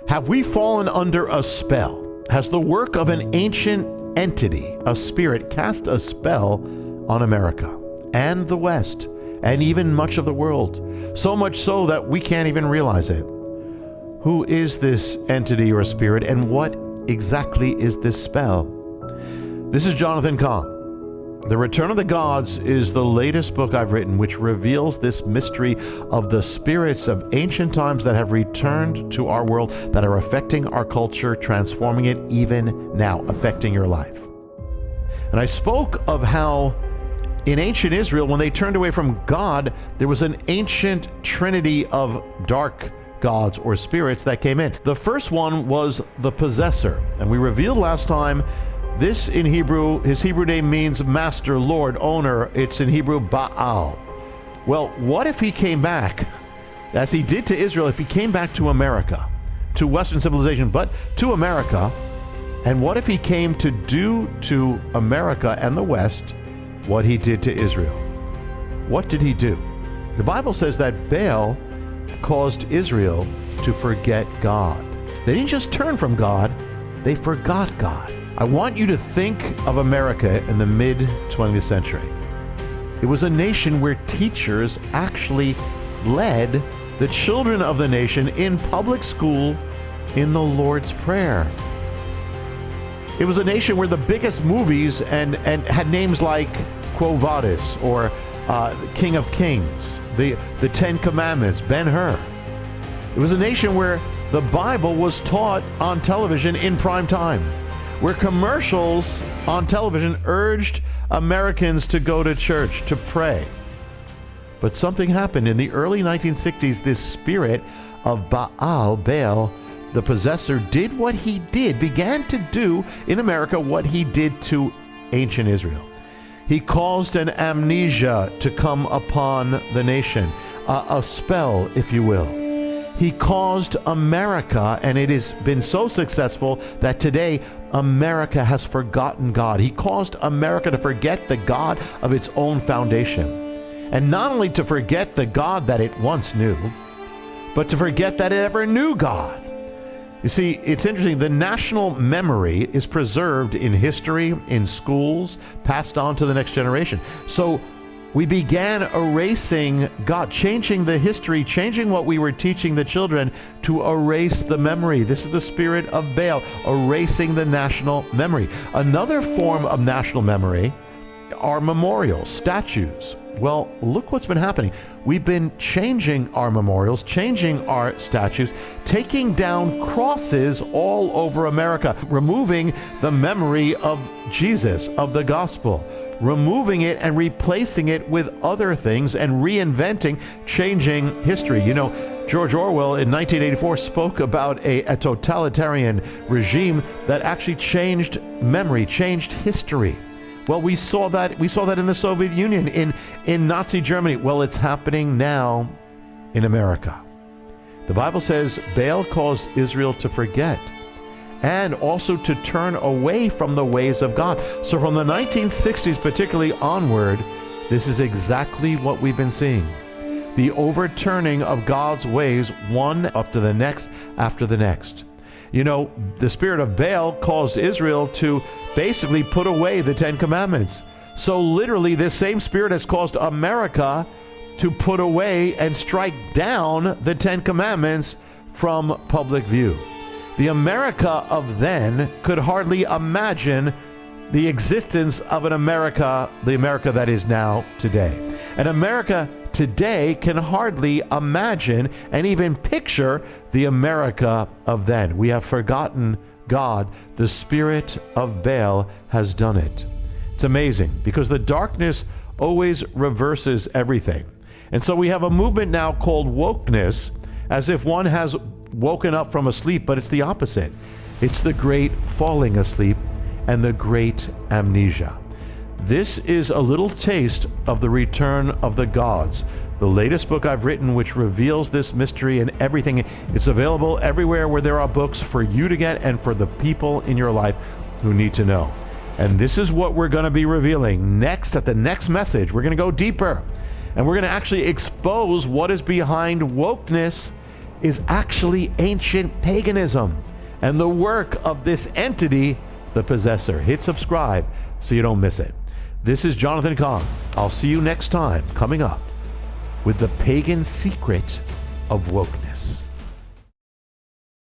Have we fallen under a spell? Has the work of an ancient entity, a spirit, cast a spell on America and the West and even much of the world? So much so that we can't even realize it. Who is this entity or spirit, and what exactly is this spell? This is Jonathan Cahn. The Return of the Gods is the latest book I've written, which reveals this mystery of the spirits of ancient times that have returned to our world, that are affecting our culture, transforming it even now, affecting your life. And I spoke of how in ancient Israel, when they turned away from God, there was an ancient trinity of dark gods or spirits that came in. The first one was the possessor. And we revealed last time, this in Hebrew, his Hebrew name means master, lord, owner. It's in Hebrew Baal. Well, what if he came back, as he did to Israel, if he came back to America, to Western civilization, but to America, and what if he came to do to America and the West what he did to Israel? What did he do? The Bible says that Baal caused Israel to forget God. They didn't just turn from God, they forgot God. I want you to think of America in the mid-20th century. It was a nation where teachers actually led the children of the nation in public school in the Lord's Prayer. It was a nation where the biggest movies and had names like Quo Vadis or King of Kings, the Ten Commandments, Ben-Hur. It was a nation where the Bible was taught on television in prime time, where commercials on television urged Americans to go to church, to pray. But something happened in the early 1960s. This spirit of Baal, the possessor, did what he did, began to do in America what he did to ancient Israel. He caused an amnesia to come upon the nation, a spell, if you will. He caused America, and it has been so successful that today America has forgotten God. He caused America to forget the God of its own foundation. And not only to forget the God that it once knew, but to forget that it ever knew God. You see, it's interesting. The national memory is preserved in history, in schools, passed on to the next generation. So we began erasing God, changing the history, changing what we were teaching the children to erase the memory. This is the spirit of Baal, erasing the national memory. Another form of national memory are memorials, statues. Well, look what's been happening. We've been changing our memorials, changing our statues, taking down crosses all over America, removing the memory of Jesus, of the gospel, removing it and replacing it with other things and reinventing, changing history. You know, George Orwell in 1984 spoke about a totalitarian regime that actually changed memory, changed history. Well, we saw that in the Soviet Union, in Nazi Germany. Well, it's happening now in America. The Bible says Baal caused Israel to forget and also to turn away from the ways of God. So from the 1960s particularly onward, this is exactly what we've been seeing. The overturning of God's ways, one after the next after the next. You know, the spirit of Baal caused Israel to basically put away the Ten Commandments. So literally, this same spirit has caused America to put away and strike down the Ten Commandments from public view. The America of then could hardly imagine the existence of an America, the America that is now today. And America today can hardly imagine and even picture the America of then. We have forgotten God. The spirit of Baal has done it. It's amazing because the darkness always reverses everything. And so we have a movement now called Wokeness, as if one has woken up from a sleep, but it's the opposite. It's the great falling asleep and the great amnesia. This is a little taste of the Return of the Gods, the latest book I've written, which reveals this mystery and everything. It's available everywhere where there are books for you to get and for the people in your life who need to know. And this is what we're going to be revealing next. At the next message, we're going to go deeper, and we're going to actually expose what is behind wokeness is actually ancient paganism and the work of this entity, the possessor. Hit subscribe so you don't miss it. This is Jonathan Cahn. I'll see you next time, coming up with the pagan secret of wokeness.